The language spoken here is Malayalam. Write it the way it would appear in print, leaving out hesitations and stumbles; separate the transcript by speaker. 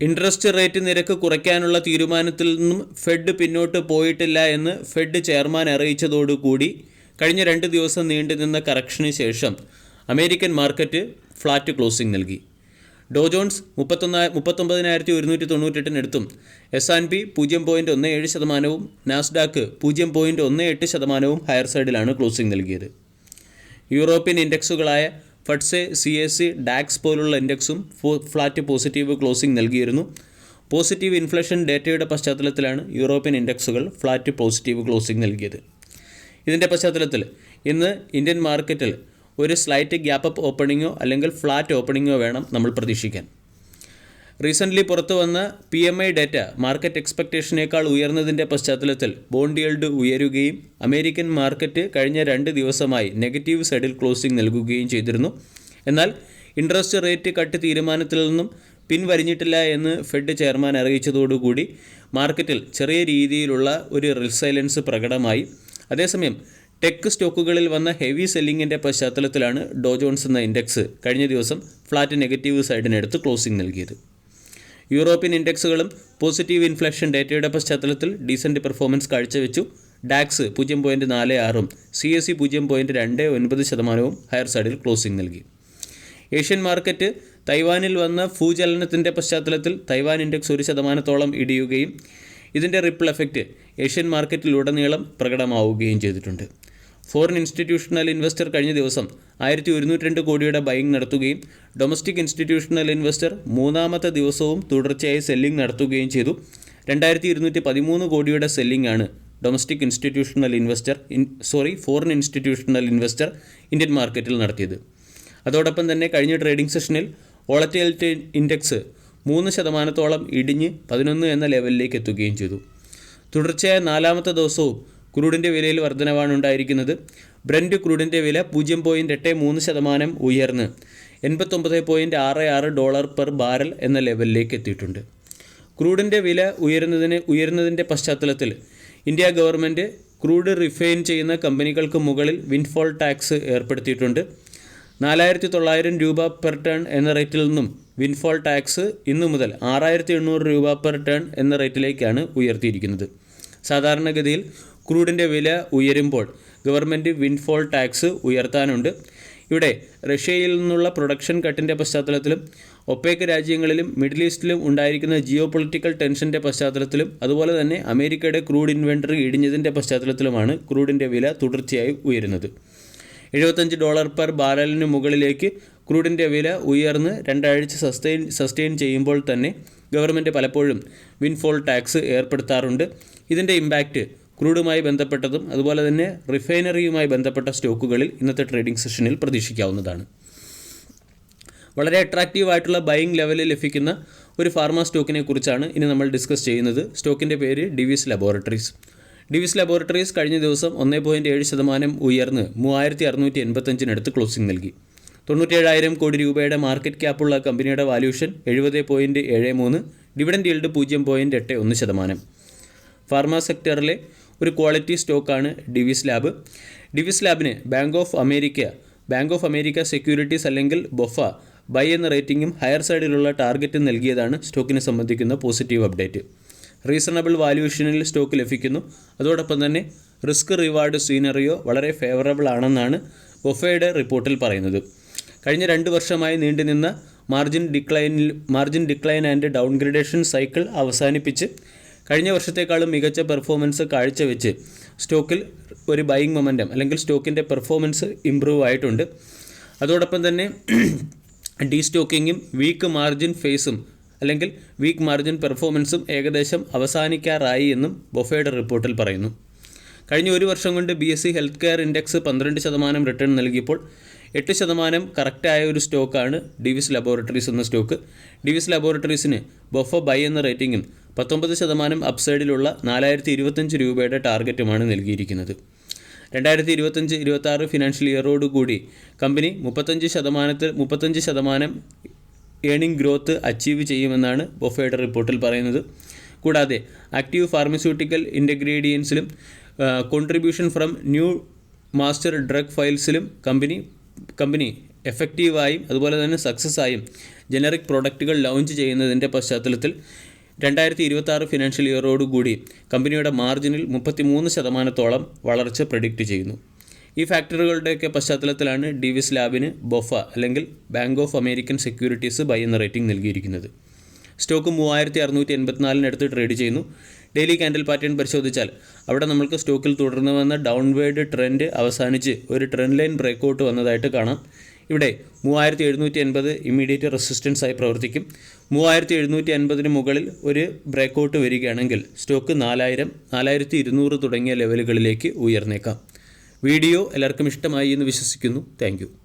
Speaker 1: ഇൻട്രസ്റ്റ് റേറ്റ് നിരക്ക് കുറയ്ക്കാനുള്ള തീരുമാനത്തിൽ നിന്നും ഫെഡ് പിന്നോട്ട് പോയിട്ടില്ല എന്ന് ഫെഡ് ചെയർമാൻ അറിയിച്ചതോടുകൂടി കഴിഞ്ഞ 2 ദിവസം നീണ്ടുനിന്ന കറക്ഷന് ശേഷം അമേരിക്കൻ മാർക്കറ്റ് ഫ്ലാറ്റ് ക്ലോസിംഗ് നൽകി. ഡോ ജോൺസ് 39,198-ടും S&P 0.17%, നാസ്ഡാക്ക് 0.18% ഹയർ സൈഡിലാണ് ക്ലോസിംഗ് നൽകിയത്. യൂറോപ്യൻ ഇൻഡെക്സുകളായ ഫഡ്സെ, CAC, ഡാക്സ് പോലുള്ള ഇൻഡെക്സും ഫ്ലാറ്റ് പോസിറ്റീവ് ക്ലോസിംഗ് നൽകിയിരുന്നു. പോസിറ്റീവ് ഇൻഫ്ലേഷൻ ഡേറ്റയുടെ പശ്ചാത്തലത്തിലാണ് യൂറോപ്യൻ ഇൻഡെക്സുകൾ ഫ്ലാറ്റ് പോസിറ്റീവ് ക്ലോസിംഗ് നൽകിയത്. ഇതിൻ്റെ പശ്ചാത്തലത്തിൽ ഇന്ന് ഇന്ത്യൻ മാർക്കറ്റിൽ ഒരു സ്ലൈറ്റ് ഗ്യാപ്പ് അപ്പ് ഓപ്പണിങ്ങോ അല്ലെങ്കിൽ ഫ്ലാറ്റ് ഓപ്പണിങ്ങോ വേണം നമ്മൾ പ്രതീക്ഷിക്കാൻ. റീസെൻ്റ്ലി പുറത്തു വന്ന PMI ഡേറ്റ മാർക്കറ്റ് എക്സ്പെക്റ്റേഷനേക്കാൾ ഉയർന്നതിൻ്റെ പശ്ചാത്തലത്തിൽ ബോണ്ട് യീൽഡ് ഉയരുകയും അമേരിക്കൻ മാർക്കറ്റ് കഴിഞ്ഞ 2 ദിവസമായി നെഗറ്റീവ് സൈഡിൽ ക്ലോസിംഗ് നൽകുകയും ചെയ്തിരുന്നു. എന്നാൽ ഇൻട്രസ്റ്റ് റേറ്റ് കട്ട് തീരുമാനത്തിൽ നിന്നും പിൻവലിഞ്ഞിട്ടില്ല എന്ന് ഫെഡ് ചെയർമാൻ അറിയിച്ചതോടുകൂടി മാർക്കറ്റിൽ ചെറിയ രീതിയിലുള്ള ഒരു റിസൈലൻസ് പ്രകടമായി. അതേസമയം ടെക് സ്റ്റോക്കുകളിൽ വന്ന ഹെവി സെല്ലിങ്ങിൻ്റെ പശ്ചാത്തലത്തിലാണ് ഡോ ജോൺസ് എന്ന ഇൻഡെക്സ് കഴിഞ്ഞ ദിവസം ഫ്ലാറ്റ് നെഗറ്റീവ് സൈഡിനടുത്ത് ക്ലോസിംഗ് നൽകിയത്. യൂറോപ്യൻ ഇൻഡെക്സുകളും പോസിറ്റീവ് ഇൻഫ്ലേഷൻ ഡേറ്റയുടെ പശ്ചാത്തലത്തിൽ ഡീസൻറ്റ് പെർഫോമൻസ് കാഴ്ചവെച്ചു. ഡാക്സ് 0.46-ഉം CAC 0.29% ഹയർ സൈഡിൽ ക്ലോസിംഗ് നൽകി. ഏഷ്യൻ മാർക്കറ്റ് തൈവാനിൽ വന്ന ഭൂചലനത്തിൻ്റെ പശ്ചാത്തലത്തിൽ തൈവാൻ ഇൻഡെക്സ് 1% ഇടിയുകയും ഇതിൻ്റെ റിപ്പിൾ എഫക്റ്റ് ഏഷ്യൻ മാർക്കറ്റിലുടനീളം പ്രകടമാവുകയും ചെയ്തിട്ടുണ്ട്. ഫോറിൻ ഇൻസ്റ്റിറ്റ്യൂഷണൽ ഇൻവെസ്റ്റർ കഴിഞ്ഞ ദിവസം 1102 കോടിയുടെ ബൈയിങ് നടത്തുകയും ഡൊമസ്റ്റിക് ഇൻസ്റ്റിറ്റ്യൂഷണൽ ഇൻവെസ്റ്റർ 3ാമത്തെ ദിവസവും തുടർച്ചയായി സെല്ലിംഗ് നടത്തുകയും ചെയ്തു. 2213 കോടിയുടെ സെല്ലിംഗ് ആണ് domestic institutional foreign institutional investor Indian മാർക്കറ്റിൽ നടത്തിയത്. അതോടൊപ്പം തന്നെ കഴിഞ്ഞ ട്രേഡിംഗ് സെഷനിൽ വോളറ്റിലിറ്റി ഇൻഡെക്സ് 3% ഇടിഞ്ഞ് 11 എന്ന ലെവലിലേക്ക് എത്തുകയും ചെയ്തു. തുടർച്ചയായ 4ാമത്തെ ദിവസവും ക്രൂഡിൻ്റെ വിലയിൽ വർധനവാണ് ഉണ്ടായിരിക്കുന്നത്. ബ്രന്റ് ക്രൂഡിൻ്റെ വില 0.83% ഉയർന്ന് $89.66 പെർ ബാരൽ എന്ന ലെവലിലേക്ക് എത്തിയിട്ടുണ്ട്. ക്രൂഡിൻ്റെ വില ഉയരുന്നതിൻ്റെ പശ്ചാത്തലത്തിൽ ഇന്ത്യ ഗവൺമെൻറ് ക്രൂഡ് റിഫൈൻ ചെയ്യുന്ന കമ്പനികൾക്ക് മുകളിൽ വിൻഡ്ഫോൾ ടാക്സ് ഏർപ്പെടുത്തിയിട്ടുണ്ട്. 4,900 രൂപ പെർ ടൺ എന്ന റേറ്റിൽ നിന്നും വിൻഡ്ഫോൾ ടാക്സ് ഇന്നു മുതൽ 6,800 രൂപ പെർ ടൺ എന്ന റേറ്റിലേക്കാണ് ഉയർത്തിയിരിക്കുന്നത്. സാധാരണഗതിയിൽ ക്രൂഡിൻ്റെ വില ഉയരുമ്പോൾ ഗവൺമെൻറ് വിൻഡ്ഫോൾ ടാക്സ് ഉയർത്താനുണ്ട്. ഇവിടെ റഷ്യയിൽ നിന്നുള്ള പ്രൊഡക്ഷൻ കട്ടിൻ്റെ പശ്ചാത്തലത്തിലും ഒപെക് രാജ്യങ്ങളിലും മിഡിൽ ഈസ്റ്റിലും ഉണ്ടായിരിക്കുന്ന ജിയോ പൊളിറ്റിക്കൽ ടെൻഷൻ്റെ പശ്ചാത്തലത്തിലും അതുപോലെ തന്നെ അമേരിക്കയുടെ ക്രൂഡ് ഇൻവെൻറ്ററി ഇടിഞ്ഞതിൻ്റെ പശ്ചാത്തലത്തിലുമാണ് ക്രൂഡിൻ്റെ വില തുടർച്ചയായി ഉയരുന്നത്. $75 പെർ ബാരലിന് മുകളിലേക്ക് ക്രൂഡിൻ്റെ വില ഉയർന്ന് 2 ആഴ്ച സസ്റ്റെയിൻ ചെയ്യുമ്പോൾ തന്നെ ഗവൺമെൻറ് പലപ്പോഴും വിൻഡ്ഫോൾ ടാക്സ് ഏർപ്പെടുത്താറുണ്ട്. ഇതിൻ്റെ ഇമ്പാക്റ്റ് ക്രൂഡുമായി ബന്ധപ്പെട്ടതും അതുപോലെ തന്നെ റിഫൈനറിയുമായി ബന്ധപ്പെട്ട സ്റ്റോക്കുകളിൽ ഇന്നത്തെ ട്രേഡിംഗ് സെഷനിൽ പ്രതീക്ഷിക്കാവുന്നതാണ്. വളരെ അട്രാക്റ്റീവായിട്ടുള്ള ബൈയിങ് ലെവലിൽ ലഭിക്കുന്ന ഒരു ഫാർമ സ്റ്റോക്കിനെ കുറിച്ചാണ് ഇനി നമ്മൾ ഡിസ്കസ് ചെയ്യുന്നത്. സ്റ്റോക്കിൻ്റെ പേര് ഡിവിസ് ലബോറട്ടറീസ്. ഡിവിസ് ലബോറട്ടറീസ് കഴിഞ്ഞ ദിവസം 1.7% ഉയർന്ന് 3,685-നടുത്ത് ക്ലോസിംഗ് നൽകി. 97,000 കോടി രൂപയുടെ മാർക്കറ്റ് ക്യാപ്പുള്ള കമ്പനിയുടെ വാല്യൂഷൻ 70.73, ഡിവിഡൻഡ് ഈൽഡ് 0.81%. ഫാർമ സെക്ടറിലെ ഒരു ക്വാളിറ്റി സ്റ്റോക്കാണ് ഡിവിസ് ലാബ്. ഡിവിസ് ലാബിന് ബാങ്ക് ഓഫ് അമേരിക്ക സെക്യൂരിറ്റീസ് അല്ലെങ്കിൽ ബൊഫ ബൈ എന്ന റേറ്റിംഗും ഹയർ സൈഡിലുള്ള ടാർഗറ്റും നൽകിയതാണ് സ്റ്റോക്കിനെ സംബന്ധിക്കുന്ന പോസിറ്റീവ് അപ്ഡേറ്റ്. റീസണബിൾ വാല്യൂഷനിൽ സ്റ്റോക്ക് ലഭിക്കുന്നു. അതോടൊപ്പം തന്നെ റിസ്ക് റിവാർഡ് സീനറിയോ വളരെ ഫേവറബിൾ ആണെന്നാണ് ബൊഫയുടെ റിപ്പോർട്ടിൽ പറയുന്നത്. കഴിഞ്ഞ 2 വർഷമായി നീണ്ടുനിന്ന മാർജിൻ ഡിക്ലൈൻ ആൻഡ് ഡൗൺഗ്രേഡേഷൻ സൈക്കിൾ അവസാനിപ്പിച്ച് കഴിഞ്ഞ വർഷത്തേക്കാളും മികച്ച പെർഫോമൻസ് കാഴ്ചവെച്ച് സ്റ്റോക്കിൽ ഒരു ബൈയിങ് മൊമെൻറ്റം അല്ലെങ്കിൽ സ്റ്റോക്കിൻ്റെ പെർഫോമൻസ് ഇമ്പ്രൂവ് ആയിട്ടുണ്ട്. അതോടൊപ്പം തന്നെ ഡീസ്റ്റോക്കിങ്ങും വീക്ക് മാർജിൻ ഫേസും അല്ലെങ്കിൽ വീക്ക് മാർജിൻ പെർഫോമൻസും ഏകദേശം അവസാനിക്കാറായി എന്നും ബൊഫയുടെ റിപ്പോർട്ടിൽ പറയുന്നു. കഴിഞ്ഞ 1 വർഷം കൊണ്ട് BSE health care index 12% return നൽകിയപ്പോൾ 8% കറക്റ്റായ ഒരു സ്റ്റോക്കാണ് ഡിവിസ് ലബോറട്ടറീസ് എന്ന സ്റ്റോക്ക്. ഡിവിസ് ലബോറട്ടറീസിന് ബൊഫ ബൈ എന്ന റേറ്റിംഗും 19% അപ്സൈഡിലുള്ള 4,025 രൂപയുടെ ടാർഗറ്റുമാണ് നൽകിയിരിക്കുന്നത്. 2025-26 ഫിനാൻഷ്യൽ ഇയറോടുകൂടി കമ്പനി 35% ഏണിംഗ് ഗ്രോത്ത് അച്ചീവ് ചെയ്യുമെന്നാണ് ബൊഫയുടെ റിപ്പോർട്ടിൽ പറയുന്നത്. കൂടാതെ ആക്റ്റീവ് ഫാർമസ്യൂട്ടിക്കൽ ഇൻഗ്രീഡിയൻസിലും contribution from new master drug ഫയൽസിലും കമ്പനി എഫക്റ്റീവായും അതുപോലെ തന്നെ സക്സസ് ആയും ജനറിക് പ്രോഡക്റ്റുകൾ ലോഞ്ച് ചെയ്യുന്നതിൻ്റെ പശ്ചാത്തലത്തിൽ 2026 ഫിനാൻഷ്യൽ ഇയറോടുകൂടി കമ്പനിയുടെ മാർജിനിൽ 33% വളർച്ച പ്രെഡിക്റ്റ് ചെയ്യുന്നു. ഈ ഫാക്ടറുകളുടെയൊക്കെ പശ്ചാത്തലത്തിലാണ് ഡിവിസ് ലാബിന് ബൊഫ അല്ലെങ്കിൽ bank of American securities buy എന്ന റേറ്റിംഗ് നൽകിയിരിക്കുന്നത്. സ്റ്റോക്ക് 3684 ട്രേഡ് ചെയ്യുന്നു. ഡെയിലി ക്യാൻഡിൽ പാറ്റേൺ പരിശോധിച്ചാൽ അവിടെ നമ്മൾക്ക് സ്റ്റോക്കിൽ തുടർന്ന് വന്ന ഡൗൺവേർഡ് ട്രെൻഡ് അവസാനിച്ച് ഒരു ട്രെൻഡ് ലൈൻ ബ്രേക്കൗട്ട് വന്നതായിട്ട് കാണാം. ഇവിടെ 3780 ഇമ്മീഡിയറ്റ് റെസിസ്റ്റൻസായി പ്രവർത്തിക്കും. 3750 മുകളിൽ ഒരു ബ്രേക്കൗട്ട് വരികയാണെങ്കിൽ സ്റ്റോക്ക് 4000, 4200 തുടങ്ങിയ ലെവലുകളിലേക്ക് ഉയർന്നേക്കാം. വീഡിയോ എല്ലാവർക്കും ഇഷ്ടമായി എന്ന് വിശ്വസിക്കുന്നു. താങ്ക്